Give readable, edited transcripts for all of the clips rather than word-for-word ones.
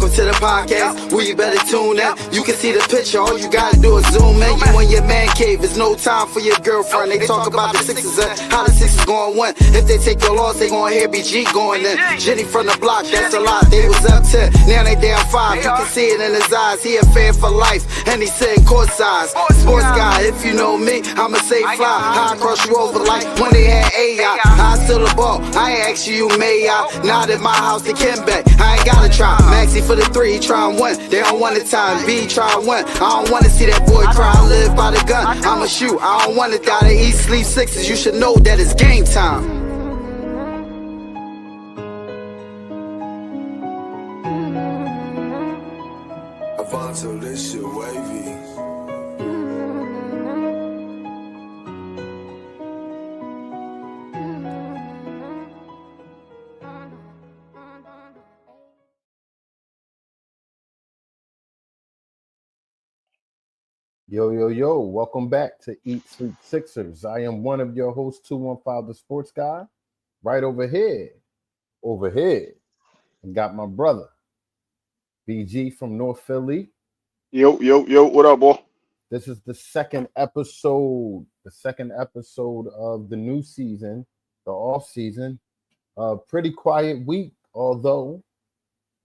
welcome to the podcast. Well, you better tune in. You can see the picture, all you gotta do is zoom in. You in your man cave, it's no time for your girlfriend. They talk about the Sixers and how the Sixers gonna win. If they take the loss, they gonna hear BG going in. Jenny from the block, that's a lot. They was up 10, now they down 5. You can see it in his eyes, he a fan for life, and he sitting courtside. Sports guy, if you know me, I'ma say fly. How I cross you over like when they had AI. I still the ball, I ain't ask you, may I? Not at my house, they can back. I ain't gotta try. Maxi for the 3, he try and win. They don't want the time, B try and win. I don't wanna see that boy cry, I live by the gun. I'ma shoot, I don't wanna die to eat, sleep sixes. You should know that it's game time. Avanto, this shit wavy. Yo, welcome back to Eat Sleep Sixers. I am one of your hosts, 215 the Sports Guy. Right over here, I got my brother, BG from North Philly. Yo, what up, boy? This is the second episode of the new season, the off season. Pretty quiet week, although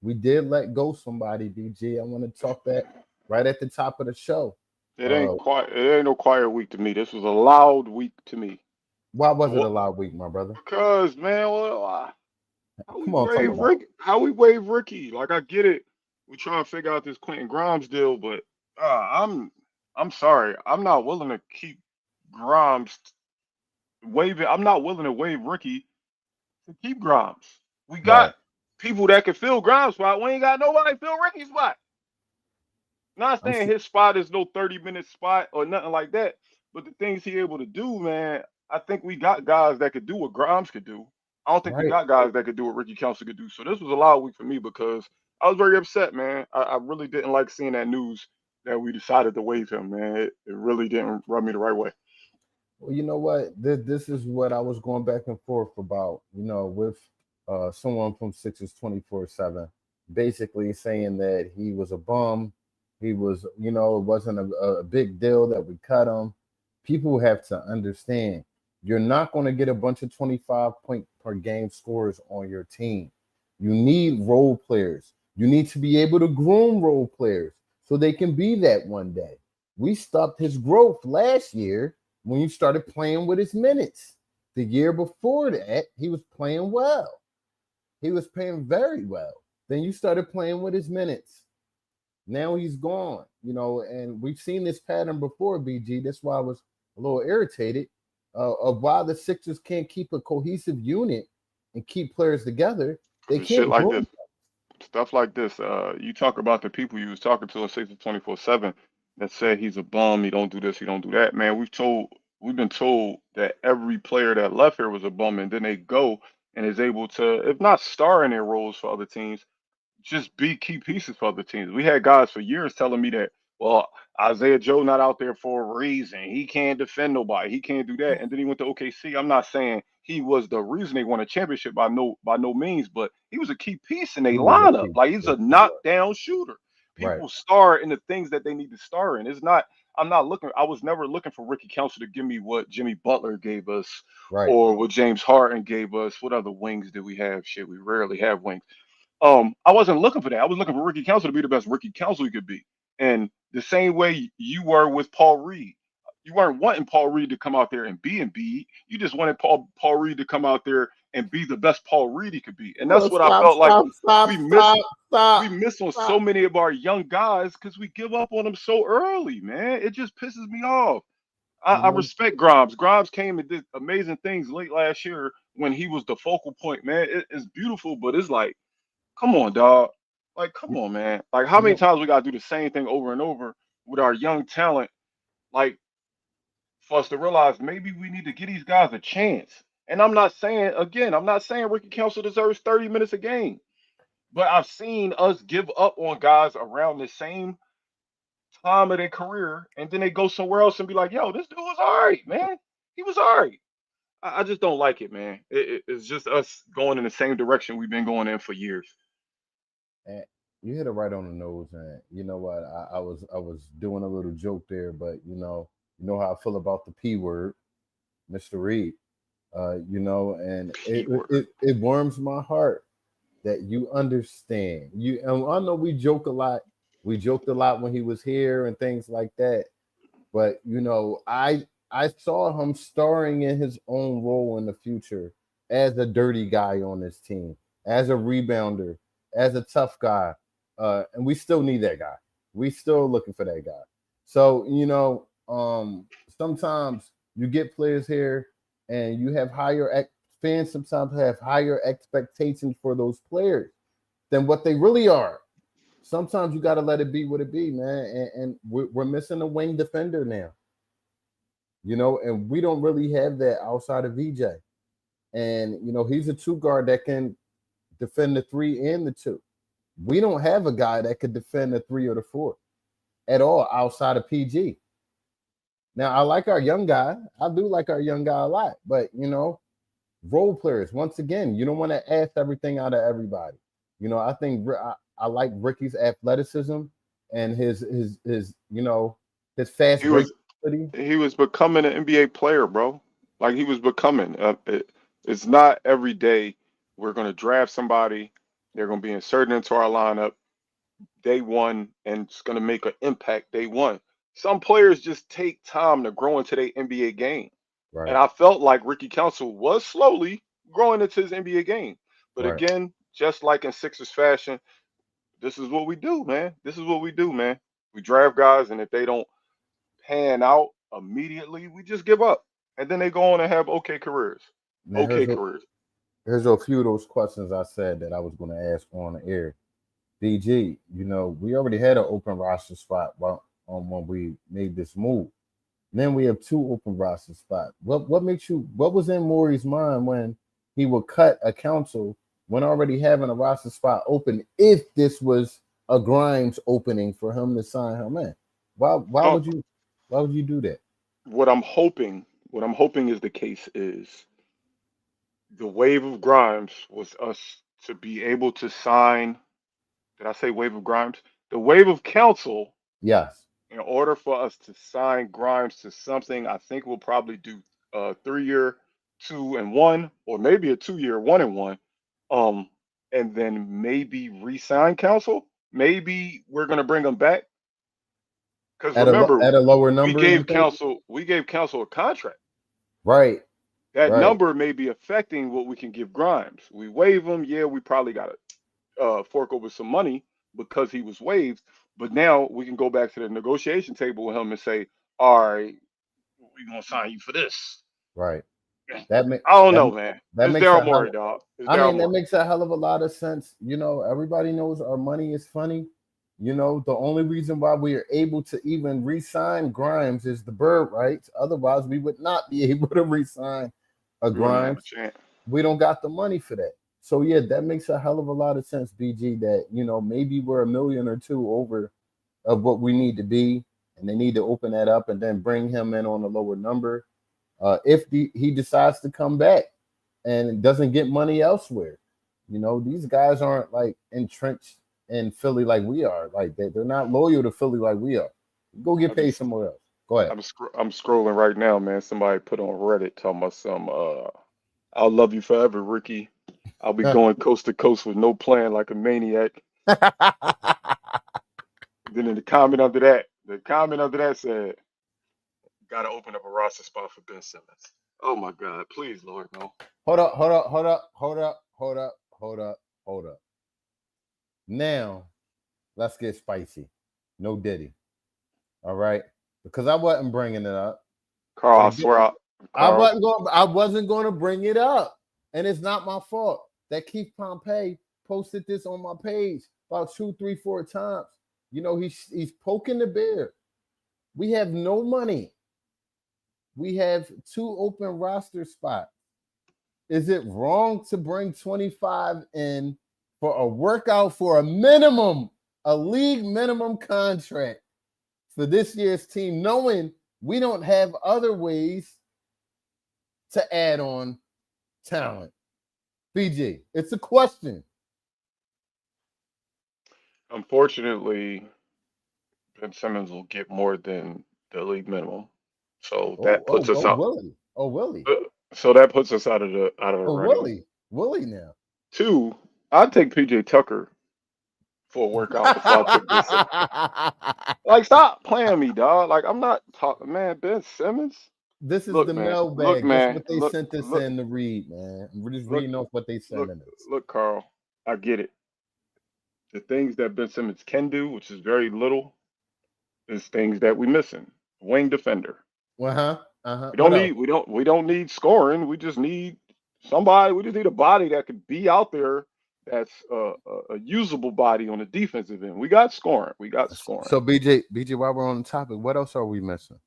we did let go somebody, BG. I want to talk that right at the top of the show. It ain't quiet. It ain't no quiet week to me. This was a loud week to me. Why was it a loud week, my brother? Because, man, how we waive Ricky? Like, I get it. We trying to figure out this Quentin Grimes deal, but I'm sorry. I'm not willing to keep Grimes waiving. I'm not willing to waive Ricky to keep Grimes. We got people that can fill Grimes' spot. We ain't got nobody fill Ricky's spot. Not saying his spot is no 30-minute spot or nothing like that, but the things he able to do, man, I think we got guys that could do what Grimes could do. I don't think we got guys that could do what Ricky Council could do. So this was a loud week for me because I was very upset, man. I really didn't like seeing that news that we decided to waive him, man. It really didn't rub me the right way. Well, you know what? This is what I was going back and forth about, with someone from Sixers 24/7, basically saying that he was a bum. He was, it wasn't a big deal that we cut him. People have to understand, you're not going to get a bunch of 25-point per game scorers on your team. You need role players. You need to be able to groom role players so they can be that one day. We stopped his growth last year when you started playing with his minutes. The year before that, he was playing well. He was playing very well. Then you started playing with his minutes. Now he's gone, and we've seen this pattern before, BG. That's why I was a little irritated of why the Sixers can't keep a cohesive unit and keep players together. They can't. Shit like this, stuff like this. You talk about the people you was talking to on Sixers 24/7 that said he's a bum. He don't do this. He don't do that. Man, we've been told that every player that left here was a bum, and then they go and is able to, if not star in their roles for other teams, just be key pieces for other teams. We had guys for years telling me that, well, Isaiah Joe not out there for a reason. He can't defend nobody. He can't do that. And then he went to OKC. I'm not saying he was the reason they won a championship by no means, but he was a key piece in their lineup. Like, he's a knockdown shooter. People star in the things that they need to star in. I was never looking for Ricky Council to give me what Jimmy Butler gave us or what James Harden gave us. What other wings did we have? Shit, we rarely have wings. I wasn't looking for that. I was looking for Ricky Council to be the best Ricky Council he could be. And the same way you were with Paul Reed. You weren't wanting Paul Reed to come out there and be Embiid. You just wanted Paul Reed to come out there and be the best Paul Reed he could be. And that's what I felt like we miss on so many of our young guys because we give up on them so early, man. It just pisses me off. I respect Grimes. Grimes came and did amazing things late last year when he was the focal point, man. It's beautiful, but it's like, come on, dog. Like, come on, man. Like, how many times we got to do the same thing over and over with our young talent? Like, for us to realize maybe we need to give these guys a chance. And I'm not saying Ricky Council deserves 30 minutes a game. But I've seen us give up on guys around the same time of their career, and then they go somewhere else and be like, yo, this dude was all right, man. He was all right. I just don't like it, man. It's just us going in the same direction we've been going in for years. You hit it right on the nose, and you know what? I was doing a little joke there, but you know how I feel about the P word, Mr. Reed. And P word. it warms my heart that you understand. And I know we joke a lot. We joked a lot when he was here and things like that. But I saw him starring in his own role in the future as a dirty guy on this team, as a rebounder, as a tough guy, and we still need that guy. We still looking for that guy. So sometimes you get players here, and you have fans sometimes have higher expectations for those players than what they really are. Sometimes you got to let it be what it be, man. And we're missing a wing defender now, and we don't really have that outside of VJ. And he's a two guard that can defend the three and the two. We don't have a guy that could defend the three or the four at all outside of PG. Now I like our young guy. I do like our young guy a lot, but role players. Once again, you don't want to ask everything out of everybody. I think I like Ricky's athleticism and his fast He break was ability. he was becoming an NBA player, bro. Like he was becoming. It's not every day we're gonna draft somebody. They're gonna be inserted into our lineup day one, and it's gonna make an impact day one. Some players just take time to grow into their NBA game, and Right, I felt like Ricky Council was slowly growing into his NBA game. But right. again, just like in Sixers fashion, this is what we do, man. This is what we do, man. We draft guys, and if they don't pan out immediately, we just give up. And then they go on and have okay careers. Now Okay careers. here's a few of those questions I said that I was going to ask on the air. BG, we already had an open roster spot when we made this move. Then we have two open roster spots. What was in Maury's mind when he would cut a council when already having a roster spot open if this was a Grimes opening for him to sign him in? Uh, Why would you do that? what I'm hoping is the case is the wave of Grimes was us to be able to sign. Did I say wave of Grimes? The wave of council Yes. in order for us to sign Grimes to something. I think we'll probably do a 3 year 2-1, or maybe a 2 year 1-1. Um, and then maybe re-sign council. Maybe we're gonna bring him back. Because remember, At a lower we number, you gave think? council a contract. Right, That right. number may be affecting what we can give Grimes. We waive him, yeah, we probably got to fork over some money because he was waived. But now we can go back to the negotiation table with him and say, all right, we're gonna sign you for this. Right. That make I don't that know, man. that It's makes Daryl a Morey, hell. dog. It's I Daryl mean, that Morey. makes a hell of a lot of sense. Everybody knows our money is funny. The only reason why we are able to even re-sign Grimes is the bird rights. Otherwise, we would not be able to re-sign a We wouldn't have a Grimes. chance. We don't got the money for that. So yeah, that makes a hell of a lot of sense, BG. That maybe we're a million or two over of what we need to be, and they need to open that up and then bring him in on a lower number. If he decides to come back and doesn't get money elsewhere, these guys aren't like entrenched in Philly like we are. Like they're not loyal to Philly like we are. Go get I paid just, somewhere else. Go ahead. I'm scrolling right now, man. Somebody put on Reddit talking about some. I'll love you forever, Ricky. I'll be going coast to coast with no plan like a maniac. Then in the comment under that said, "Got to open up a roster spot for Ben Simmons." Oh my God, please, Lord, no. Hold up, hold up, hold up, hold up, hold up, hold up, hold up. Now let's get spicy. No Diddy. All right, because I wasn't bringing it up. Carl, But I swear, again, Carl, I wasn't going to bring it up, and it's not my fault that Keith Pompey posted this on my page about 2, 3, 4 times. He's poking the bear. We have no money. We have 2 open roster spots. Is it wrong to bring 25 in for a workout for a league minimum contract for this year's team, knowing we don't have other ways to add on talent? BG, it's a question. Unfortunately, Ben Simmons will get more than the league minimum, so Oh, that puts us out. Willie. Oh, Willie. uh, So that puts us out of the Oh, running. Willie. Willie now. Two, I'd take PJ Tucker for a workout before I took Ben Simmons. Like, stop playing me, dog. Like, I'm not talking, man. Ben Simmons. This is Look, the man. Look, mailbag. This is man. what they Look, sent us look, in to read, man. We're just look, reading off what they look, sending us. look, Carl. I get it. The things that Ben Simmons can do, which is very little, is things that we missing. Wing defender. Uh-huh. We don't What else? need we don't need scoring. We just need somebody. We just need a body that could be out there that's a usable body on the defensive end. We got scoring. We got scoring. So BJ, while we're on the topic, what else are we missing?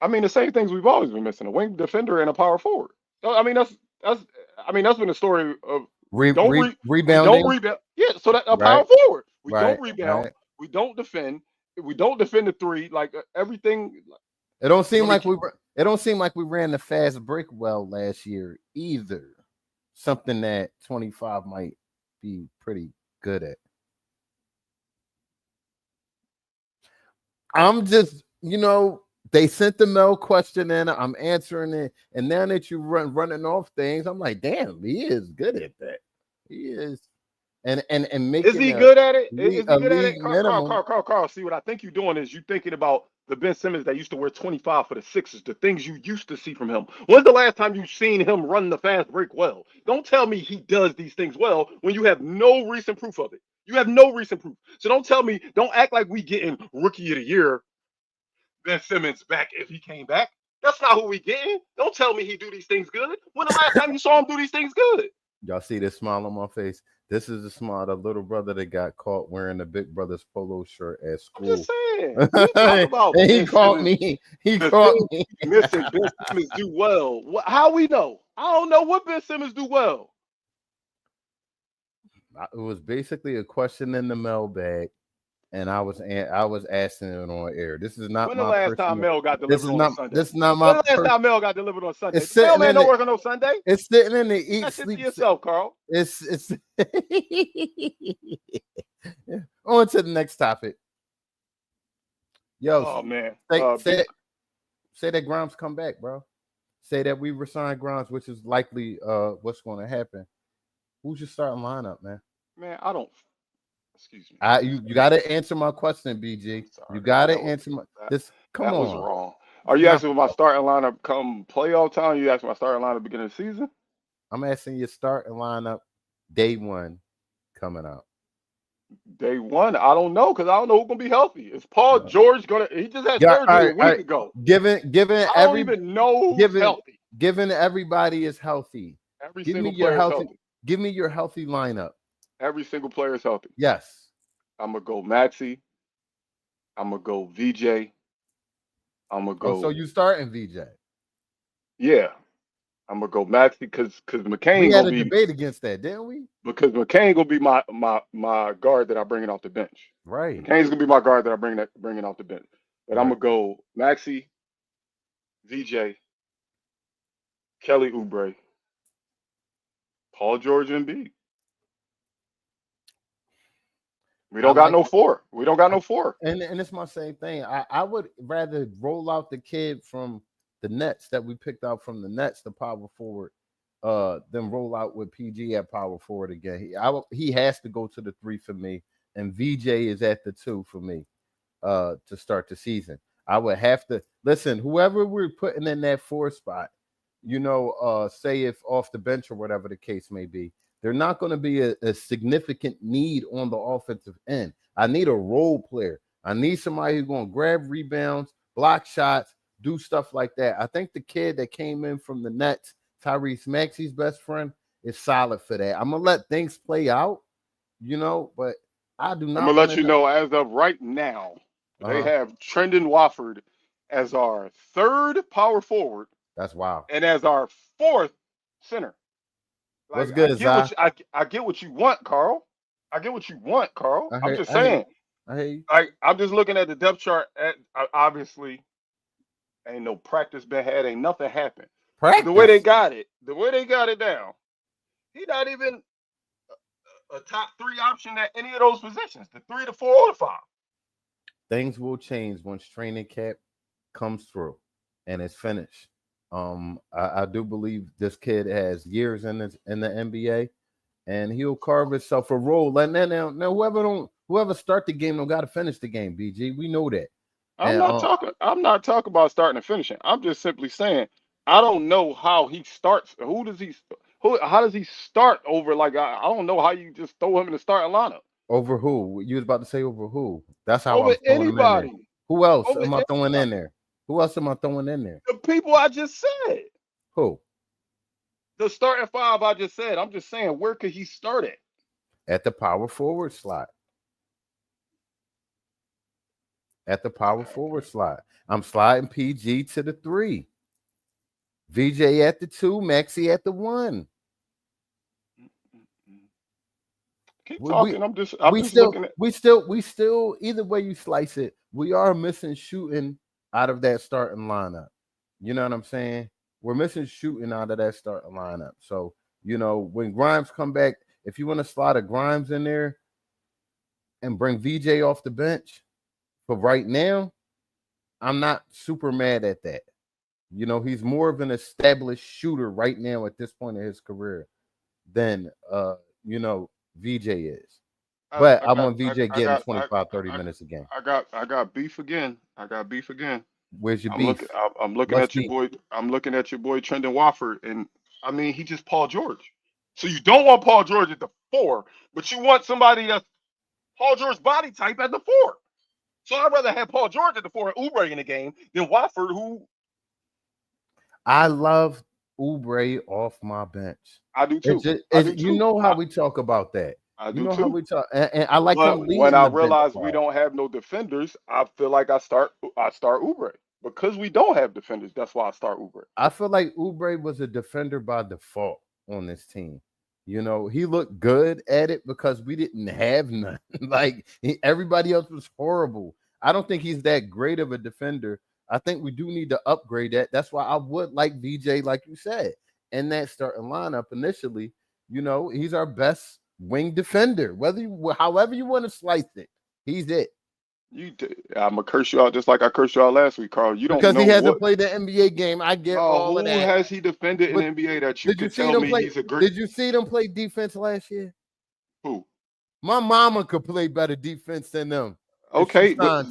I mean, the same things we've always been missing: a wing defender and a power forward. I mean, that's that's been the story of we don't Rebounding. rebound. Yeah, so that a Right, power forward. We right, don't rebound. right. We don't defend. We don't defend the three. Like everything. It don't seem When it, like we ran the fast break well last year either. Something that 25 might be pretty good at. I'm just, they sent the mail question in. I'm answering it, and now that you running off things, I'm like, damn, he is good at that. He is, and making is he good at it? Is he a good at league it? minimum. Carl. See what I think you're doing is you thinking about the Ben Simmons that used to wear 25 for the Sixers, the things you used to see from him. When's the last time you seen him run the fast break well? Don't tell me he does these things well when you have no recent proof of it. You have no recent proof. So don't act like we getting rookie of the year Ben Simmons back if he came back. That's not who we getting. Don't tell me he do these things good. When the last time you saw him do these things good? Y'all see this smile on my face? This is the smile of the little brother that got caught wearing the big brother's polo shirt at I'm school. just saying. We talk about And he Ben caught Simmons. me. He The caught things me. we missing Ben Simmons do well. How we know? I don't know what Ben Simmons do well. It was basically a question in the mailbag, and I was asking it on air. This is not When the my last time personal. mail got This delivered is on a not. Sunday? This is not When my. the last time mail got delivered on Sunday? It's The sitting mailman in don't the. work on no Sunday. It's sitting in the eat That's it to sleep. yourself, Carl. It's on to the next topic. Yo, Oh man. say that Grimes come back, bro. Say that we resign Grimes, which is likely what's going to happen. Who's your starting lineup, man? Man, I don't. Excuse me. You got to answer my question, BG. Sorry. You got to That was answer that, this. Come that was on. wrong. Are you Nah, asking my starting lineup come playoff time? You asking my starting lineup beginning of the season? I'm asking your starting lineup day one coming out. Day one, I don't know because I don't know who's gonna be healthy. Is Paul George gonna? He just had Yeah, surgery a week ago. Given I don't even know who's healthy. given everybody is healthy. Every Give me single your player is healthy. healthy. Give me your healthy lineup. Every single player is healthy. Yes. I'm gonna go Maxey. I'm gonna go VJ. I'm gonna Oh, so go. you starting VJ? Yeah, I'm gonna go Maxey because We McCain had gonna a be debate against that, didn't we? my guard that I bring it off the bench. Right. McCain's gonna be my guard that I bring it off the bench. But I'm Right. gonna go Maxey, VJ, Kelly Oubre, Paul George, and B. We I don't got like no four. We don't got no four. and it's my same thing. I would rather roll out the kid from the Nets that we picked out from the Nets, the power forward, than roll out with PG at power forward again. He has to go to the 3 for me, and VJ is at the 2 for me to start the season. I would have to listen, whoever we're putting in that 4 spot, say if off the bench or whatever the case may be, they're not going to be a significant need on the offensive end. I need a role player. I need somebody who's going to grab rebounds, block shots, do stuff like that. I think the kid that came in from the Nets, Tyrese Maxey's best friend, is solid for that. I'm going to let things play out, but I do I'm not gonna want let you know as of right now, they have Trendon Wofford as our 3rd power forward. That's wild. And as our 4th center. What's good, Zai? I get what you want, Carl. I get what you want, Carl. I'm just I saying. hear you. I'm just looking at the depth chart. Obviously, ain't no practice been had. Ain't nothing happened. Practice? The way they got it down, he not even a top 3 option at any of those positions, the 3, the 4, or the 5. Things will change once training camp comes through and it's finished. I do believe this kid has years in the NBA, and he'll carve himself a role. And now whoever start the game don't got to finish the game. BG, we know that. I'm And not talking. I'm not talking about starting and finishing. I'm just simply saying I don't know how he starts. Who does he? Who? How does he start over? Like I don't know how you just throw him in the starting lineup over who? You was about to say over who? That's how over I'm throwing him in there. anybody. Who else Over am I throwing in anybody. there? Who else am I throwing in there? The people I just said. Who? The starting 5 I just said. I'm just saying where could he start at? At the power forward slot. At the power forward slot. I'm sliding PG to the 3. VJ at the 2, Maxi at the 1. Keep talking. I'm just looking at. We still either way you slice it, we are missing shooting out of that starting lineup. You know what I'm saying? We're missing shooting out of that starting lineup. So, when Grimes come back, if you want to slide a Grimes in there and bring VJ off the bench for right now, I'm not super mad at that. He's more of an established shooter right now at this point in his career than VJ is. But I want VJ getting 25, 30 minutes a game. I got beef again. Where's your beef? I'm looking What's at your beef? boy. I'm looking at your boy Trendon Watford, and I mean he just Paul George. So you don't want Paul George at the 4, but you want somebody that's Paul George's body type at the 4. So I'd rather have Paul George at the 4 and Oubre in the game than Watford, who I love Oubre off my bench. I do too. You know how we talk about that. I do You know too. how we talk, and I like But him leading when I the bench realize we squad. don't have no defenders, I feel like I start Oubre because we don't have defenders. That's why I start Oubre. I feel like Oubre was a defender by default on this team. He looked good at it because we didn't have none. Everybody else was horrible. I don't think he's that great of a defender. I think we do need to upgrade that. That's why I would like VJ, like you said, in that starting lineup initially. He's our best wing defender. However you want to slice it, he's it. I'm gonna curse you out just like I cursed you out last week, Carl. You don't Because know he hasn't played the NBA game. I get all of who that. has he defended in But the NBA that you could see tell them me play? he's a great? Did you see them play defense last year? Who? My mama could play better defense than them. Okay, but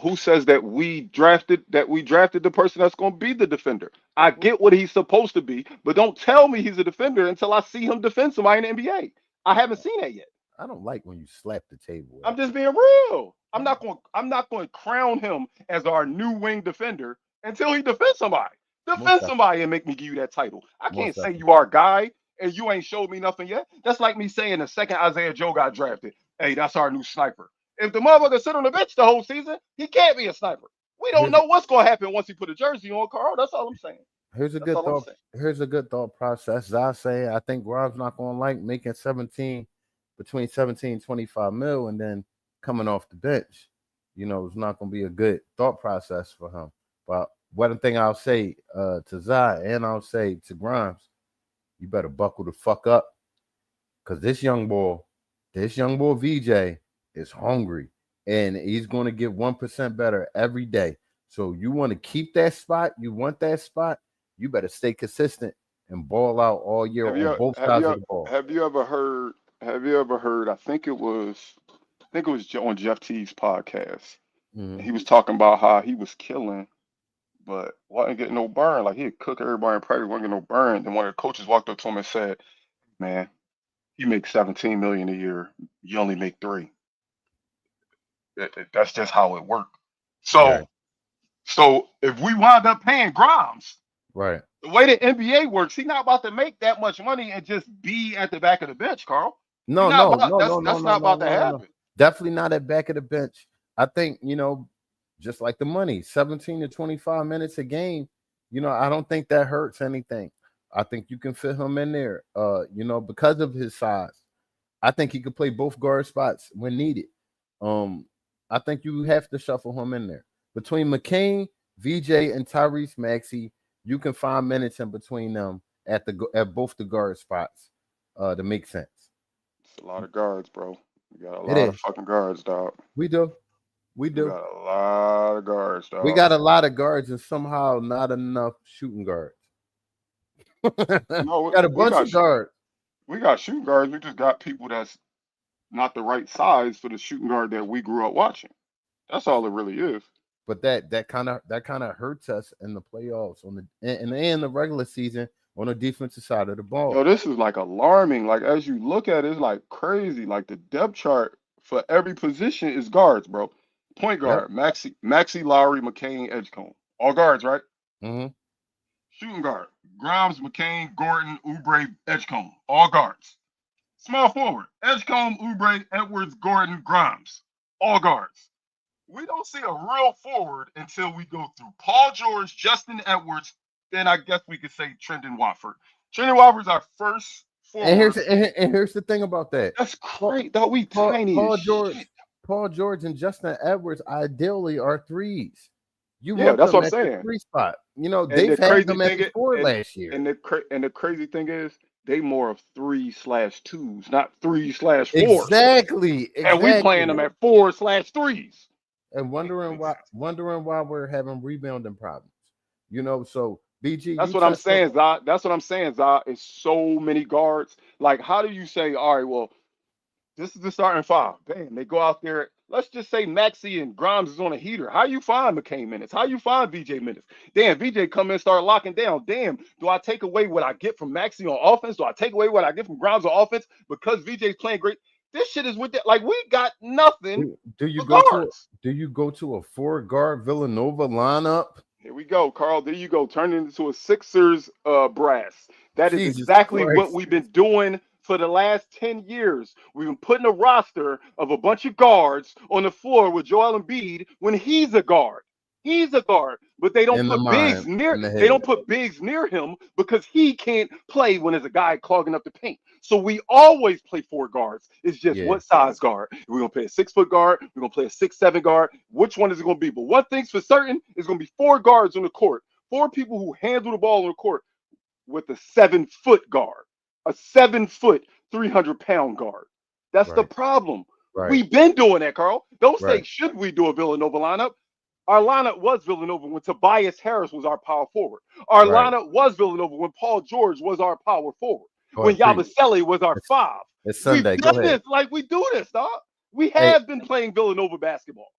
who says that we drafted the person that's going to be the defender? I get what he's supposed to be, but don't tell me he's a defender until I see him defend somebody in the NBA. I haven't seen that yet. I don't like when you slap the table. I'm just being real. I'm not going to crown him as our new wing defender until he defends somebody. Defend somebody and make me give you that title. I can't say you are a guy and you ain't showed me nothing yet. That's like me saying the second Isaiah Joe got drafted, hey, that's our new sniper. If the motherfucker sit on the bench the whole season, he can't be a sniper. We don't know what's going to happen once he put a jersey on, Carl. That's all I'm saying. Here's a good thought process. As I say, I think Grimes not going to like making between 17 and 25 mil and then coming off the bench. It's not going to be a good thought process for him. But one thing I'll say to Zai and I'll say to Grimes, you better buckle the fuck up because this young boy VJ is hungry and he's going to get 1% better every day. So you want to keep that spot. You want that spot. You better stay consistent and ball out all year on both sides of the ball. Have you ever heard? I think it was on Jeff T's podcast. Mm-hmm. He was talking about how he was killing, but wasn't getting no burn. Like he'd cook everybody in practice, wasn't getting no burn. Then one of the coaches walked up to him and said, "Man, you make $17 million a year. You only make $3 million. That's just how it worked." So if we wind up paying Grimes, right, the way the NBA works, he's not about to make that much money and just be at the back of the bench, Carl. No, that's not about to happen. Definitely not at back of the bench. I think, just like the money, 17 to 25 minutes a game, I don't think that hurts anything. I think you can fit him in there, because of his size. I think he could play both guard spots when needed. I think you have to shuffle him in there. Between McCain, VJ, and Tyrese Maxey, you can find minutes in between them at both the guard spots to make sense. It's a lot of guards, bro. We got a It lot of is. fucking guards, dog. We do. We We do. got a lot of guards, We dog. got a lot of guards and somehow not enough shooting guards. No, Got a bunch of guards. we got shooting guards. We just got people that's not the right size for the shooting guard that we grew up watching. That's all it really is. But that kind of hurts us in the playoffs and the regular season on the defensive side of the Yo, ball. this is like alarming. Like as you look at it, it's like crazy. Like the depth chart for every position is guards, bro. Point Yep. guard, Maxi, Lowry, McCain, Edgecombe. All guards, right? Mm-hmm. Shooting guard, Grimes, McCain, Gordon, Oubre, Edgecombe. All guards. Small forward, Edgecombe, Oubre, Edwards, Gordon, Grimes. All guards. We don't see a real forward until we go through Paul George, Justin Edwards, then I guess we could say Trendon Watford. Trendon Watford's our first And forward. here's the thing about that. That's Paul, great, though. We Paul, tiny Paul as George, shit. Paul George, and Justin Edwards ideally are threes. You Yeah, want that's them what I'm at the saying. three spot. You know And they've the had crazy them at thing the is, four last year. and the crazy thing is, they more of 3/2s, not 3/4s. Exactly. And we playing them at 4/3s. And wondering why we're having rebounding problems. You know, so BG, That's you what I'm touched on saying, Zod. That's what I'm saying, Zod. It's so many guards. Like, how do you say, all right, well, this is the starting five. Bam, they go out there. Let's just say Maxi and Grimes is on a heater. How you find McCain minutes? How you find VJ minutes? Damn, VJ come in and start locking down. Damn, do I take away what I get from Maxi on offense? Do I take away what I get from Grimes on offense because VJ's playing great? This shit is with that. Like, we got nothing do you but go guards. to a 4-guard Villanova lineup? Here we go, Carl. There you go. Turn it into a Sixers brass. That is Jesus exactly what Christ. we've been doing for the last 10 years. We've been putting a roster of a bunch of guards on the floor with Joel Embiid when he's a guard. He's a guard, but they don't In the put bigs mind, near in the they don't head. put bigs near him because he can't play when there's a guy clogging up the paint. So we always play 4 guards. It's just Yeah, what size guard. We're gonna play a 6-foot guard, we're gonna play a 6'7" guard. Which one is it gonna be? But one thing's for certain, is gonna be 4 guards on the court. 4 people who handle the ball on the court with a 7-foot guard, a 7-foot, 300-pound guard. That's the right, problem. right, We've been doing that, Carl. Don't say, right, should we do a Villanova lineup? Our lineup was Villanova when Tobias Harris was our power forward. Our right. lineup was Villanova when Paul George was our power forward. Go When ahead, preach. Yabusele was our It's, 5. it's We've Sunday. Go done ahead. this. Like, we do this, dog. We Hey, have been playing Villanova basketball.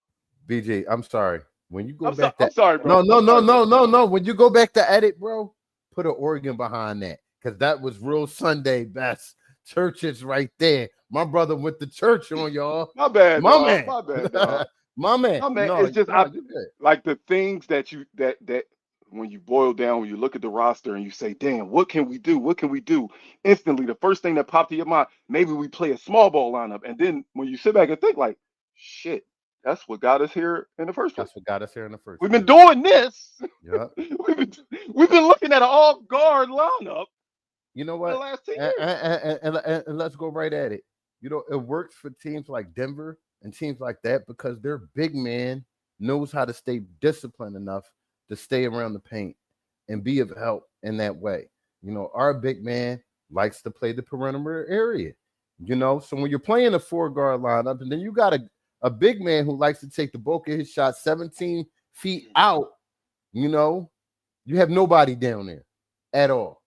BG, I'm sorry. When you go I'm, so, back I'm to sorry, bro. no. When you go back to edit, bro, put an organ behind that because that was real Sunday best. Churches right there. My brother went to church on y'all. My bad, My dog. man. My bad, dog. My man. No, man, No, it's just no, you good. like the things that you that when you boil down, when you look at the roster and you say, "Damn, what can we do? What can we do?" Instantly, the first thing that popped to your mind, maybe we play a small ball lineup, and then when you sit back and think, like, "Shit, that's what got us here in the first place." That's what got us here in the first We've place. been doing this. Yeah. we've been looking at an all guard lineup You know for the what? last 10 And, years. and let's go right at it. You know, it works for teams like Denver and teams like that because their big man knows how to stay disciplined enough to stay around the paint and be of help in that way. You know, our big man likes to play the perimeter area. You know, so when you're playing a 4-guard lineup, and then you got a big man who likes to take the bulk of his shot 17 feet out, you know, you have nobody down there at all.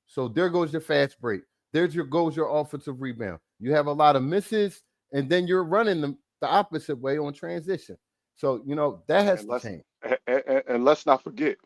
So there goes your fast break. Goes your offensive rebound. You have a lot of misses, and then you're running the opposite way on transition. So you know that has And to change. let's not forget.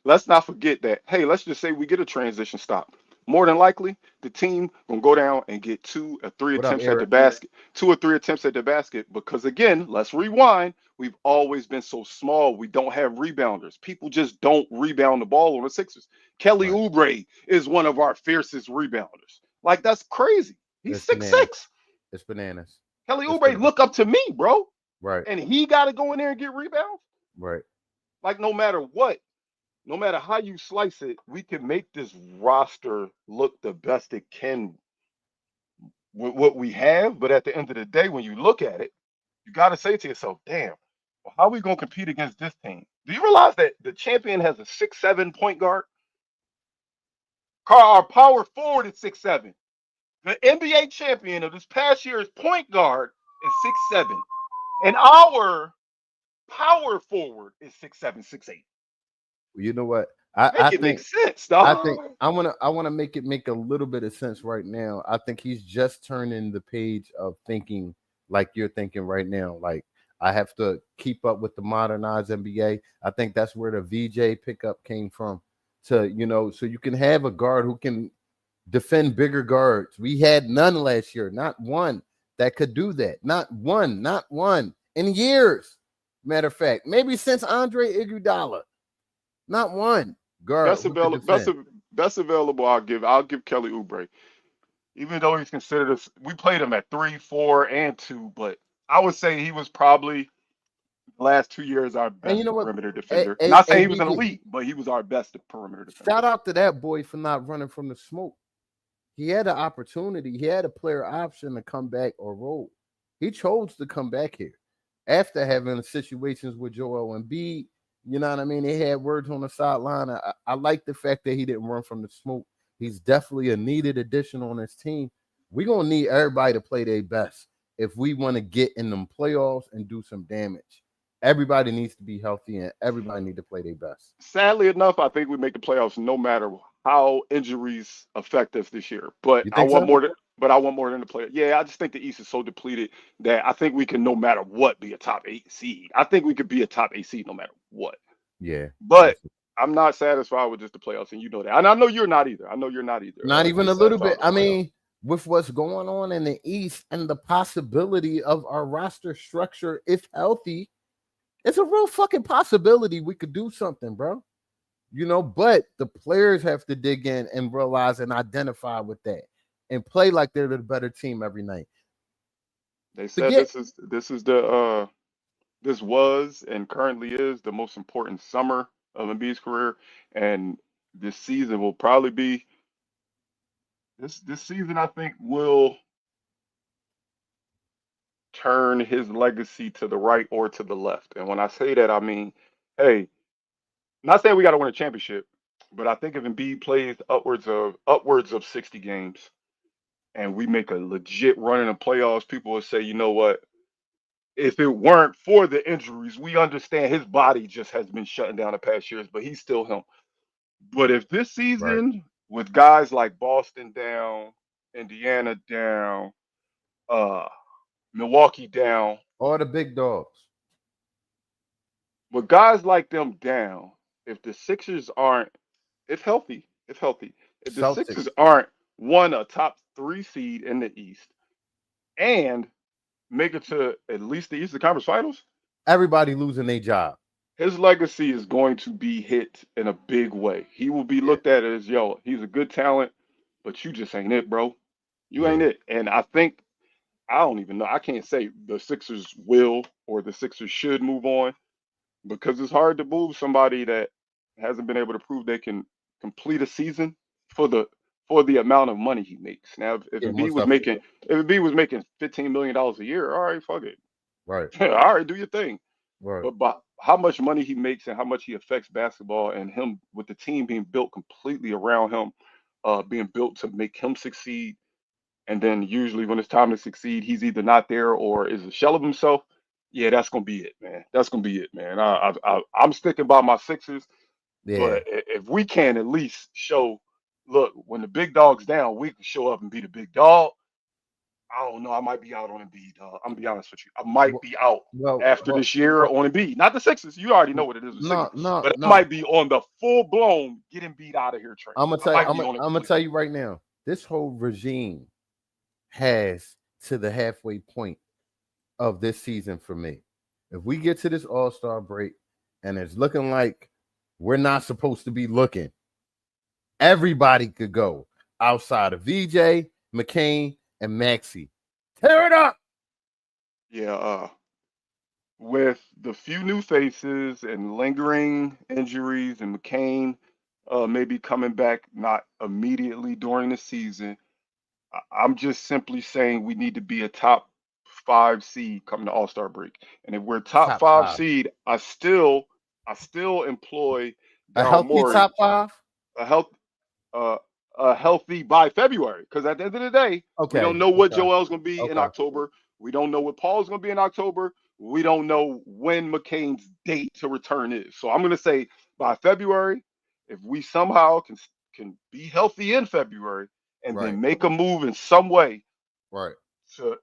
Let's not forget that. Hey, let's just say we get a transition stop. More than likely, the team gonna go down and get 2 or 3 What up, attempts at the Eric? basket. 2 or 3 attempts at the basket because again, let's rewind. We've always been so small. We don't have rebounders. People just don't rebound the ball on the Sixers. Kelly Right. Oubre is one of our fiercest rebounders. Like that's crazy. He's It's 6'6". bananas. It's bananas. Kelly It's Oubre bananas. look up to me, bro, Right. and he got to go in there and get rebounds. Right. Like no matter what, no matter how you slice it, we can make this roster look the best it can with what we have. But at the end of the day, when you look at it, you got to say to yourself, damn, well, how are we going to compete against this team? Do you realize that the champion has a 6'7" point guard? Carl, our power forward is 6'7". The NBA champion of this past year's point guard is 6'7", and our power forward is 6'7", 6'8". You know what? I, Make I it make think sense, I dog. think I wanna make it make a little bit of sense right now. I think he's just turning the page of thinking like you're thinking right now. Like I have to keep up with the modernized NBA. I think that's where the VJ pickup came from. So you can have a guard who can defend bigger guards. We had none last year, not one that could do that. Not one in years. Matter of fact, maybe since Andre Iguodala, not one guard Best who could available, defend. best available. I'll give Kelly Oubre, even though he's considered us. We played him at 3, 4, and 2, but I would say he was probably the last 2 years our And you best know what? perimeter A, defender. a, Not a saying he was an BG, elite, but he was our best perimeter defender. shout out to that boy for not running from the smoke. He had an opportunity. He had a player option to come back or roll. He chose to come back here after having situations with Joel Embiid. You know what I mean? They had words on the sideline. I like the fact that he didn't run from the smoke. He's definitely a needed addition on his team. We're going to need everybody to play their best if we want to get in them playoffs and do some damage. Everybody needs to be healthy and everybody need to play their best. Sadly enough, I think we make the playoffs no matter how injuries affect us this year. But You I think want so? more than but I want more than the player. Yeah, I just think the East is so depleted that I think we can no matter what be a top 8 seed. I think we could be a top 8 seed no matter what. Yeah. But That's I'm not satisfied with just the playoffs, and you know that. And I know you're not either. I know you're not either. not even a Just little satisfied bit. with I the playoffs. mean, with what's going on in the East and the possibility of our roster structure, if healthy, it's a real fucking possibility we could do something, bro. But the players have to dig in and realize and identify with that and play like they're the better team every night. They said Forget this was and currently is the most important summer of Embiid's career, and this season will probably be this season. I think will turn his legacy to the right or to the left. And when I say that, I mean, hey, not saying we got to win a championship, but I think if Embiid plays upwards of 60 games and we make a legit run in the playoffs, people will say, you know what? If it weren't for the injuries, we understand his body just has been shutting down the past years, but he's still him. But if this right. season, with guys like Boston down, Indiana down, uh, Milwaukee down, All the big dogs. with guys like them down, if the Sixers aren't, if the Sixers Celtics. aren't one a top 3 seed in the East and make it to at least the Eastern Conference Finals, Everybody losing their job. his legacy is going to be hit in a big way. He will be Yeah. looked at as, yo, he's a good talent, but you just ain't it, bro. You ain't Yeah. it. And I don't even know. I can't say the Sixers will or the Sixers should move on because it's hard to move somebody that hasn't been able to prove they can complete a season for the amount of money he makes. Now, if Yeah, Embiid most was definitely. making if Embiid was making $15 million a year, all right, fuck it. Right. All right, do your thing. Right. But how much money he makes and how much he affects basketball and him with the team being built completely around him, being built to make him succeed. And then usually when it's time to succeed, he's either not there or is a shell of himself. Yeah, that's gonna be it, man. That's gonna be it, man. I'm sticking by my Sixers, Yeah. but if we can at least show, look, when the big dog's down, we can show up and be the big dog. I don't know. I might be out on Embiid. I'm gonna be honest with you. I might Well, be out well, after well, this year well on Embiid. Not the Sixers. You already know what it is with no, Sixers. no, But I no. might be on the full blown get Embiid out of here train. I'm gonna I tell you. might be on it I'm gonna completely. tell you right now. This whole regime has to the halfway point of this season for me. If we get to this All-Star break and it's looking like we're not supposed to be looking, everybody could go outside of VJ, McCain, and Maxey. Tear it up. Yeah. With the few new faces and lingering injuries and McCain maybe coming back not immediately during the season, I'm just simply saying we need to be a top 5 seed coming to All Star break. And if we're top Top five five. seed, I still employ A Daryl healthy Morey, top five. a health uh healthy by February. Because at the end of the day, we Okay. don't know what Okay. Joel's going to be in Okay. October. We don't know what Paul's going to be in October. We don't know when McCain's date to return is. So I'm going to say by February, if we somehow can be healthy in February and Right. then make a move in some way Right. to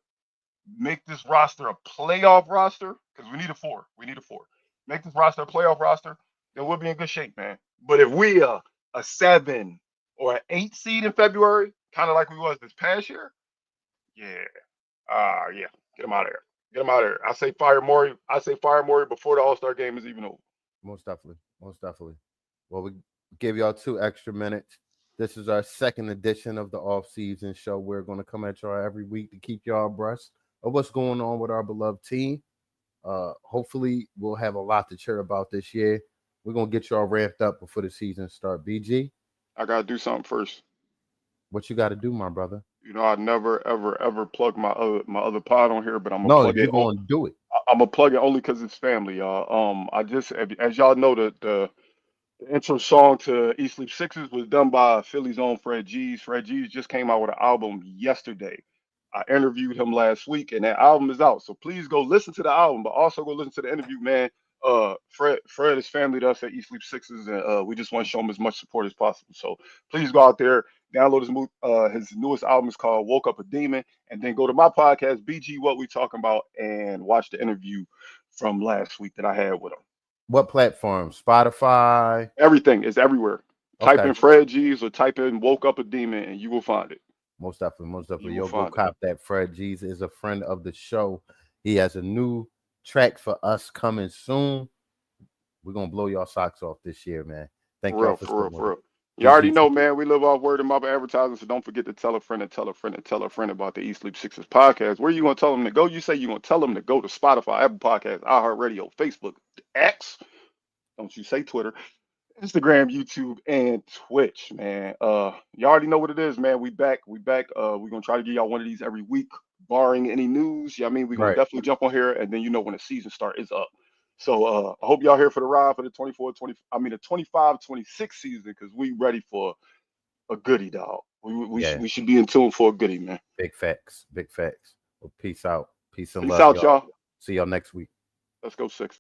make this roster a playoff roster, because we need a four. We need a four. Make this roster a playoff roster, then we'll be in good shape, man. But if we a 7 or an 8 seed in February, kind of like we was this past year, yeah, yeah, get him out of there. Get him out of there. I say fire Maury. I say fire Maury before the All-Star game is even over. Most definitely. Most definitely. Well, we give y'all 2 extra minutes. This is our second edition of the off-season show. We're going to come at y'all every week to keep y'all abreast of what's going on with our beloved team. Hopefully, we'll have a lot to cheer about this year. We're going to get y'all ramped up before the season start. BG, I gotta do something first. what you got to do, my brother? You know, I never ever plug my other pod on here, but I'm gonna No, plug you're it. going to do it. I'm gonna plug it only because it's family, y'all. I just, as y'all know, the intro song to East Sleep Sixes was done by Philly's own Fred G's. Fred G's just came out with an album yesterday. I interviewed him last week, and that album is out. So please go listen to the album, but also go listen to the interview, man. Fred is family to us at East Sleep Sixes, and we just want to show him as much support as possible. So please go out there, download his newest album is called "Woke Up a Demon," and then go to my podcast, BG What We Talking About, and watch the interview from last week that I had with him. What platform? Spotify? Everything is everywhere. Type Okay. in Fred G's or type in Woke Up a Demon and you will find it. Most definitely. Most You definitely. will Yo, go find it. cop that. Fred G's is a friend of the show. He has a new track for us coming soon. We're going to blow y'all socks off this year, man. Thank For y'all real, for for real, supporting. for real. You already BG, know, man, we live off word of mouth advertising, so don't forget to tell a friend and tell a friend and tell a friend about the East Sleep Sixes podcast. Where you going to tell them to go? You say you're going to tell them to go to Spotify, Apple Podcasts, iHeartRadio, Facebook, X. Don't you say Twitter. Instagram, YouTube, and Twitch, man. You already know what it is, man. We back. We back. We're gonna try to give y'all one of these every week, barring any news. Yeah, I mean, we're gonna right. definitely jump on here, and then when the season start is up. So I hope y'all here for the ride for the 25-26 season, because we ready for a goodie, dog. Yeah. We should be in tune for a goodie, man. Big facts. Big facts. Well, peace out. Peace and Peace love, out, y'all. y'all. See y'all next week. Let's go 6.